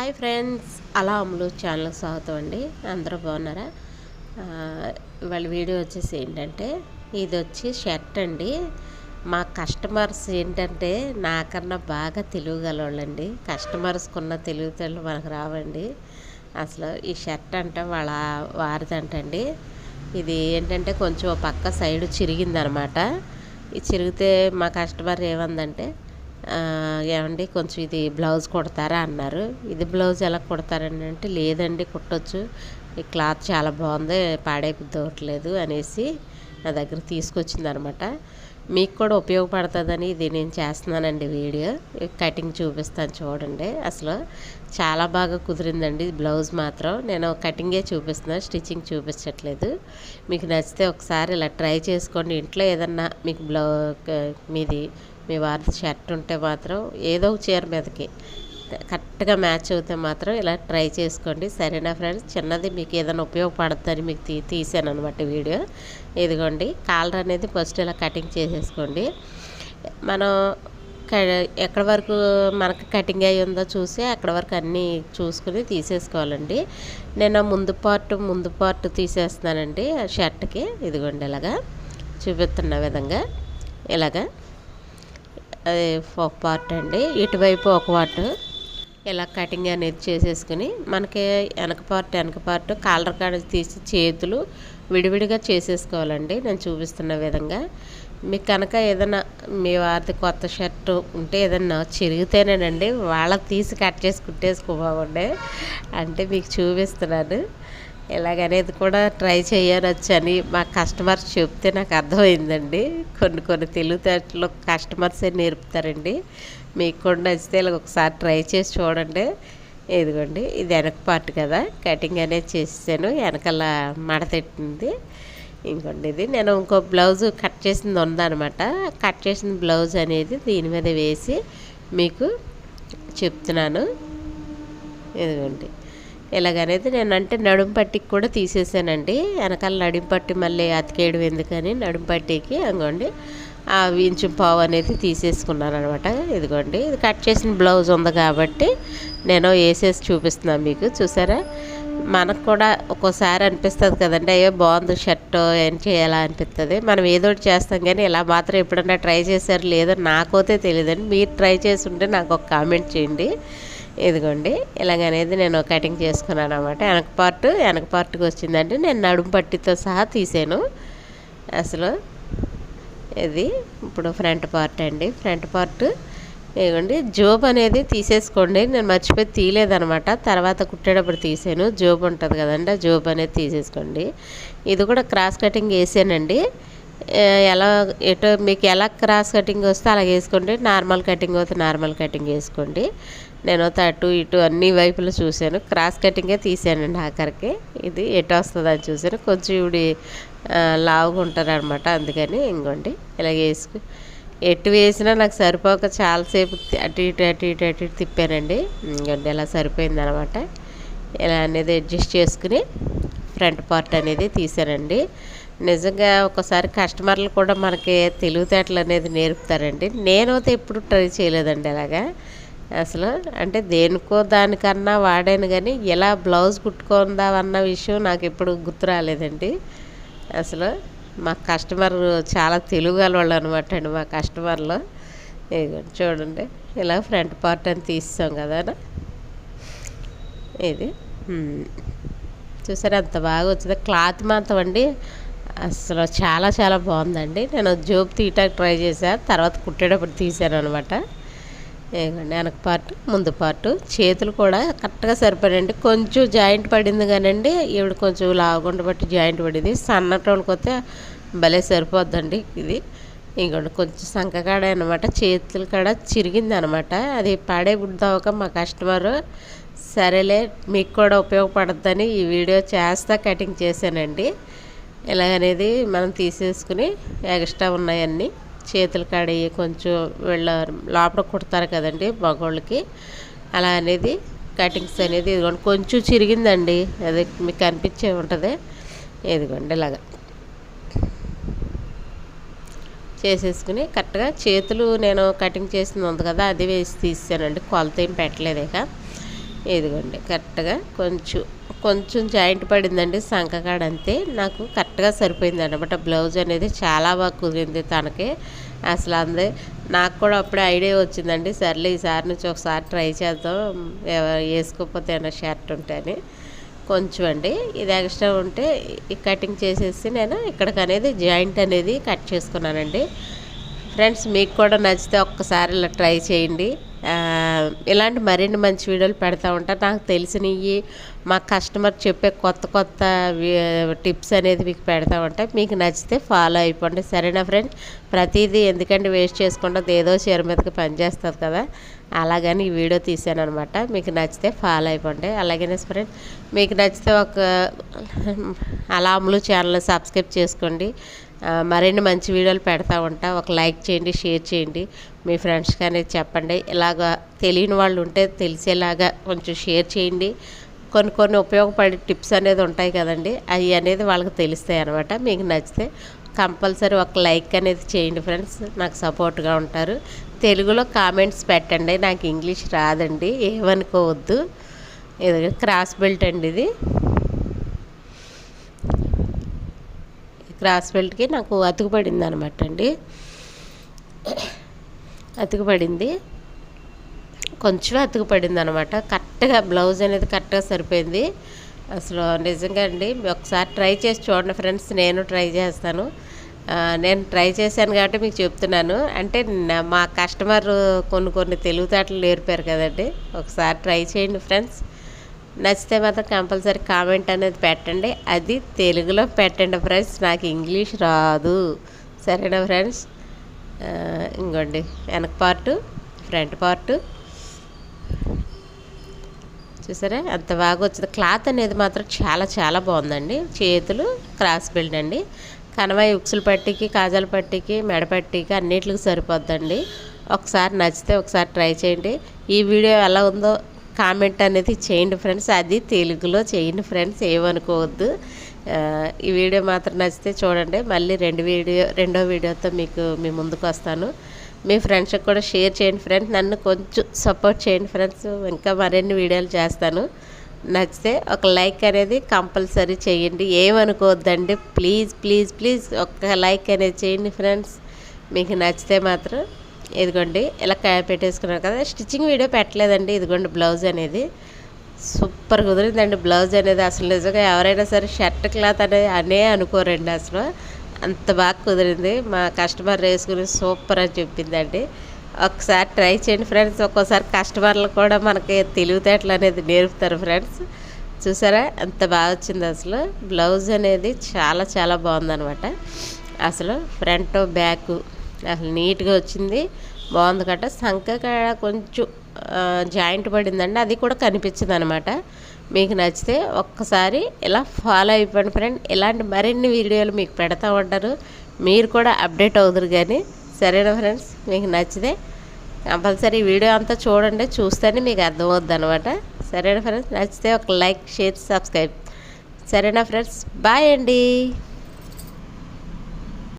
Hi friends, అలా అమ్ములు ఛానల్కి స్వాగతం అండి. అందరూ బాగున్నారా? ఇవాళ వీడియో వచ్చేసి ఏంటంటే, ఇది వచ్చి షర్ట్ అండి. మా కస్టమర్స్ ఏంటంటే నాకన్నా బాగా తెలియగలవాళ్ళండి. కస్టమర్స్కి ఉన్న తెలివితేటలు మనకు రావండి. అసలు ఈ షర్ట్ అంటే వాళ్ళ వారిదంటండి. ఇది ఏంటంటే కొంచెం పక్క సైడ్ చిరిగిందనమాట. ఇది చిరిగితే మా కస్టమర్ ఏమందంటే, ఏమండి కొంచెం ఇది బ్లౌజ్ కుడతారా అన్నారు. ఇది బ్లౌజ్ ఎలా కుడతారండి అంటే, లేదండి కుట్టొచ్చు, ఈ క్లాత్ చాలా బాగుంది, పాడైపోవట్లేదు అనేసి నా దగ్గర తీసుకొచ్చింది అనమాట. మీకు కూడా ఉపయోగపడుతుందని ఇది నేను చేస్తున్నానండి వీడియో. కటింగ్ చూపిస్తాను చూడండి. అసలు చాలా బాగా కుదిరిందండి బ్లౌజ్ మాత్రం. నేను కటింగే చూపిస్తున్నాను, స్టిచ్చింగ్ చూపించట్లేదు. మీకు నచ్చితే ఒకసారి ఇలా ట్రై చేసుకోండి. ఇంట్లో ఏదన్నా మీకు మీది మీ వారి షర్ట్ ఉంటే మాత్రం ఏదో ఒక చీర మీదకి కరెక్ట్గా మ్యాచ్ అవుతే మాత్రం ఇలా ట్రై చేసుకోండి. సరేనా ఫ్రెండ్స్? చిన్నది మీకు ఏదైనా ఉపయోగపడుతుందని మీకు తీసాను అనమాట వీడియో. ఇదిగోండి, కాలర్ అనేది ఫస్ట్ ఇలా కటింగ్ చేసేసుకోండి. మనం ఎక్కడి వరకు మనకు కటింగ్ అయ్యి ఉందో చూసి అక్కడ వరకు అన్నీ చూసుకుని తీసేసుకోవాలండి. నేను ముందు పార్ట్ తీసేస్తున్నానండి షర్ట్కి. ఇదిగోండి, ఇలాగా చూపిస్తున్న విధంగా ఇలాగా అది ఒక పార్ట్ అండి, ఇటువైపు ఒక పార్ట్ ఇలా కటింగ్ అనేది చేసేసుకుని మనకి వెనక పార్ట్ కాలర్ కాడ తీసి చేతులు విడివిడిగా చేసేసుకోవాలండి. నేను చూపిస్తున్న విధంగా. మీకు కనుక ఏదైనా మీ వారిది కొత్త షర్టు ఉంటే ఏదన్నా చిరిగితేనేనండి వాళ్ళకి తీసి కట్ చేసి కుట్టేసుకోబాగుండే అంటే మీకు చూపిస్తున్నాను. ఇలాగనేది కూడా ట్రై చేయనొచ్చని మా కస్టమర్స్ చెప్తే నాకు అర్థమైందండి. కొన్ని తెలివితేటలు కస్టమర్సే నేర్పుతారండి. మీకు కూడా నచ్చితే ఇలా ఒకసారి ట్రై చేసి చూడండి. ఇదిగోండి, ఇది వెనక పార్ట్ కదా, కటింగ్ అనేది చేసాను. వెనకాల మడతెట్టింది. ఇంకోండి, ఇది నేను ఇంకో బ్లౌజ్ కట్ చేసింది ఉందనమాట. కట్ చేసిన బ్లౌజ్ అనేది దీని మీద వేసి మీకు చెప్తున్నాను. ఇదిగోండి, ఇలాగనేది నేను అంటే నడుం పట్టికి కూడా తీసేసానండి. వెనకాల నడుం పట్టి మళ్ళీ అతికేయడం ఎందుకని నడుం పట్టికి అనుకోండి ఆ ఇంచు పావు అనేది తీసేసుకున్నాను అనమాట. ఇదిగోండి, ఇది కట్ చేసిన బ్లౌజ్ ఉంది కాబట్టి నేను వేసేసి చూపిస్తున్నాను మీకు. చూసారా? మనకు కూడా ఒక్కోసారి అనిపిస్తుంది కదండి, అయ్యో బాగుంది షర్ట్, ఏం చేయాలా అనిపిస్తుంది. మనం ఏదో ఒకటి చేస్తాం, కానీ ఇలా మాత్రం ఎప్పుడన్నా ట్రై చేశారు లేదో నాకైతే తెలియదండి. మీరు ట్రై చేసి ఉంటే నాకు ఒక కామెంట్ చేయండి. ఇదిగోండి, ఇలాగనేది నేను కటింగ్ చేసుకున్నాను అనమాట. వెనక పార్ట్కి వచ్చిందంటే నేను నడుము పట్టితో సహా తీసాను. అసలు ఇది ఇప్పుడు ఫ్రంట్ పార్ట్ అండి. ఫ్రంట్ పార్ట్ ఇదిగోండి, జోబ్ అనేది తీసేసుకోండి. నేను మర్చిపోయి తీయలేదనమాట, తర్వాత కుట్టేటప్పుడు తీసాను. జోబ్ ఉంటుంది కదండి, ఆ జోబ్ అనేది తీసేసుకోండి. ఇది కూడా క్రాస్ కటింగ్ వేసానండి. మీకు ఎలా క్రాస్ కటింగ్ వస్తే అలా వేసుకోండి. నార్మల్ కటింగ్ వస్తే నార్మల్ కటింగ్ వేసుకోండి. నేను అటు ఇటు అన్ని వైపులు చూశాను, క్రాస్ కటింగే తీసానండి ఆఖరికి. ఇది ఎటు వస్తుంది అని చూశాను. కొంచెం ఇవి లావుగా ఉంటారనమాట, అందుకని ఇంకోండి ఇలాగ ఎటు వేసినా నాకు సరిపోక చాలాసేపు అటు ఇటు తిప్పానండి. ఇంకోండి ఇలా సరిపోయిందనమాట. ఇలా అనేది అడ్జస్ట్ చేసుకుని ఫ్రంట్ పార్ట్ అనేది తీసానండి. నిజంగా ఒకసారి కస్టమర్లు కూడా మనకి తెలివితేటలు అనేది నేర్పుతారండి. నేనైతే ఎప్పుడు ట్రై చేయలేదండి అలాగా. అసలు అంటే దేనికో దానికన్నా వాడాను, కానీ ఎలా బ్లౌజ్ కుట్టుకుందా అన్న విషయం నాకు ఎప్పుడు గుర్తు రాలేదండి. అసలు మా కస్టమర్ చాలా తెలివిగలవాళ్ళు అనమాట అండి మా కస్టమర్లో. చూడండి, ఇలా ఫ్రంట్ పార్ట్ అని తీస్తాం కదా, ఇది చూసారా అంత బాగా వచ్చింది. క్లాత్ మాత్రం అండి అసలు చాలా చాలా బాగుందండి. నేను జోబ్ తీయటానికి ట్రై చేశాను, తర్వాత కుట్టేటప్పుడు తీసాను అనమాట. ఏమండి, వెనక పార్ట్ ముందు పార్ట్ చేతులు కూడా కరెక్ట్గా సరిపడండి. కొంచెం జాయింట్ పడింది కానండి, ఈవిడ కొంచెం లావుగుండ బట్టి జాయింట్ పడింది. సన్నటోళ్ళకి వస్తే భలే సరిపోద్దండి ఇది. ఇంకోండి, కొంచెం సంకకాడ అనమాట, చేతులు కాడ చిరిగింది అనమాట. అది పాడే బుడ్డవక మా కస్టమరు సరేలే మీకు కూడా ఉపయోగపడుతుందని ఈ వీడియో చేస్తా కటింగ్ చేశానండి. ఇలాగనేది మనం తీసేసుకుని ఎక్స్ట్రా ఉన్నాయన్నీ చేతులు కాడి కొంచెం వీళ్ళ లోపల కుడతారు కదండి మగవాళ్ళకి, అలా అనేది కటింగ్స్ అనేది ఇదిగోండి కొంచెం చిరిగిందండి, అది మీకు కనిపించే ఉంటుంది. ఇదిగోండి ఇలాగా చేసేసుకుని కరెక్ట్గా చేతులు నేను కటింగ్ చేసింది ఉంది కదా, అది వేసి తీసానండి. కొలత ఏం పెట్టలేదు. ఇక ఇదిగోండి కరెక్ట్గా కొంచెం జాయింట్ పడిందండి సంకకాడ, అంతే. నాకు కరెక్ట్గా సరిపోయింది అనమాట. బ్లౌజ్ అనేది చాలా బాగా కుదిరింది తనకి. అసలు అందే నాకు కూడా అప్పుడే ఐడియా వచ్చిందండి, సర్లే ఈసారి నుంచి ఒకసారి ట్రై చేద్దాం, వేసుకోకపోతే ఏమైనా షర్ట్ ఉంటే అని. కొంచెం అండి ఇది ఎక్స్ట్రా ఉంటే ఈ కటింగ్ చేసేసి నేను ఇక్కడికి అనేది జాయింట్ అనేది కట్ చేసుకున్నానండి. ఫ్రెండ్స్, మీకు కూడా నచ్చితే ఒక్కసారి ఇలా ట్రై చేయండి. ఇలాంటి మరిన్ని మంచి వీడియోలు పెడతా ఉంటాను. నాకు తెలిసినవి మా కస్టమర్ చెప్పే కొత్త టిప్స్ అనేది మీకు పెడతా ఉంటాయి. మీకు నచ్చితే ఫాలో అయిపోండి, సరేనా ఫ్రెండ్స్? ప్రతిదీ ఎందుకంటే వేస్ట్ చేసుకుంటే ఏదో చీర మీదకి పనిచేస్తుంది కదా, అలాగని ఈ వీడియో తీసాను అనమాట. మీకు నచ్చితే ఫాలో అయిపోండి. అలాగనే ఫ్రెండ్స్, మీకు నచ్చితే ఒక అలాములు ఛానల్ సబ్స్క్రైబ్ చేసుకోండి. మరిన్ని మంచి వీడియోలు పెడతా ఉంటా. ఒక లైక్ చేయండి, షేర్ చేయండి, మీ ఫ్రెండ్స్కి అనేది చెప్పండి. ఇలాగ తెలియని వాళ్ళు ఉంటే తెలిసేలాగా కొంచెం షేర్ చేయండి. కొన్ని ఉపయోగపడే టిప్స్ అనేది ఉంటాయి కదండి, అవి అనేది వాళ్ళకి తెలుస్తాయి అనమాట. మీకు నచ్చితే కంపల్సరీ ఒక లైక్ అనేది చేయండి ఫ్రెండ్స్, నాకు సపోర్ట్గా ఉంటారు. తెలుగులో కామెంట్స్ పెట్టండి, నాకు ఇంగ్లీష్ రాదండి, ఏమనుకోవద్దు. ఇది క్రాస్ బెల్ట్ అండి, ఇది క్రాస్ బెల్ట్కి నాకు అతుకుపడింది అనమాట అండి. అతుకుపడింది, కొంచెం అతుకుపడింది అనమాట. కరెక్ట్గా బ్లౌజ్ అనేది కరెక్ట్గా సరిపోయింది. అసలు నిజంగా అండి, ఒకసారి ట్రై చేసి చూడండి ఫ్రెండ్స్. నేను ట్రై చేస్తాను. నేను ట్రై చేశాను కాబట్టి మీకు చెప్తున్నాను. అంటే మా కస్టమర్ కొన్ని తెలివితేటలు నేర్పారు కదండి. ఒకసారి ట్రై చేయండి ఫ్రెండ్స్. నచ్చితే మాత్రం కంపల్సరీ కామెంట్ అనేది పెట్టండి, అది తెలుగులో పెట్టండి ఫ్రెండ్స్, నాకు ఇంగ్లీష్ రాదు, సరేనా ఫ్రెండ్స్? ఇంకోండి వెనక పార్టు, ఫ్రంట్ పార్టు చూసారా ఎంత బాగా వచ్చింది. క్లాత్ అనేది మాత్రం చాలా బాగుందండి. చేతులు క్రాస్ బెల్ట్ అండి. కనవాయి ఉక్సుల పట్టికి, కాజాల పట్టికి, మెడ పట్టికి అన్నిటికి సరిపోద్దండి. ఒకసారి నచ్చితే ఒకసారి ట్రై చేయండి. ఈ వీడియో ఎలా ఉందో కామెంట్ అనేది చేయండి ఫ్రెండ్స్, అది తెలుగులో చేయండి ఫ్రెండ్స్, ఏమనుకోవద్దు. ఈ వీడియో మాత్రం నచ్చితే చూడండి. మళ్ళీ రెండో వీడియోతో మీ ముందుకు వస్తాను. మీ ఫ్రెండ్స్కి కూడా షేర్ చేయండి ఫ్రెండ్స్, నన్ను కొంచెం సపోర్ట్ చేయండి ఫ్రెండ్స్, ఇంకా మరిన్ని వీడియోలు చేస్తాను. నచ్చితే ఒక లైక్ అనేది కంపల్సరీ చేయండి, ఏమనుకోవద్దండి. ప్లీజ్ ఒక లైక్ అనేది చేయండి ఫ్రెండ్స్, మీకు నచ్చితే మాత్రం. ఇదిగోండి ఇలా పెట్టేసుకున్నాను కదా, స్టిచ్చింగ్ వీడియో పెట్టలేదండి. ఇదిగోండి బ్లౌజ్ అనేది సూపర్ కుదిరిందండి. బ్లౌజ్ అనేది అసలు నిజంగా ఎవరైనా సరే షర్ట్ క్లాత్ అనే అనుకోరండి, అసలు అంత బాగా కుదిరింది. మా కస్టమర్ వేసుకుని సూపర్ అని చెప్పిందండి. ఒకసారి ట్రై చేయండి ఫ్రెండ్స్. ఒక్కోసారి కస్టమర్లు కూడా మనకి తెలివితేటలు అనేది నేర్పుతారు ఫ్రెండ్స్. చూసారా ఎంత బాగా వచ్చింది. అసలు బ్లౌజ్ అనేది చాలా బాగుందనమాట. అసలు ఫ్రంట్ బ్యాక్ అసలు నీట్గా వచ్చింది, బాగుంది కట్ట. సంకకాడ కొంచెం జాయింట్ పడిందండి, అది కూడా కనిపించింది అనమాట. మీకు నచ్చితే ఒక్కసారి ఇలా ఫాలో అయిపోండి ఫ్రెండ్. ఇలాంటి మరిన్ని వీడియోలు మీకు పెడతా ఉంటారు, మీరు కూడా అప్డేట్ అవుతారు కానీ, సరేనా ఫ్రెండ్స్? మీకు నచ్చితే కంపల్సరీ వీడియో అంతా చూడండి, చూస్తేనే మీకు అర్థమవుద్ది అనమాట. సరేనా ఫ్రెండ్స్? నచ్చితే ఒక లైక్, షేర్, సబ్స్క్రైబ్, సరేనా ఫ్రెండ్స్? బాయ్ అండి.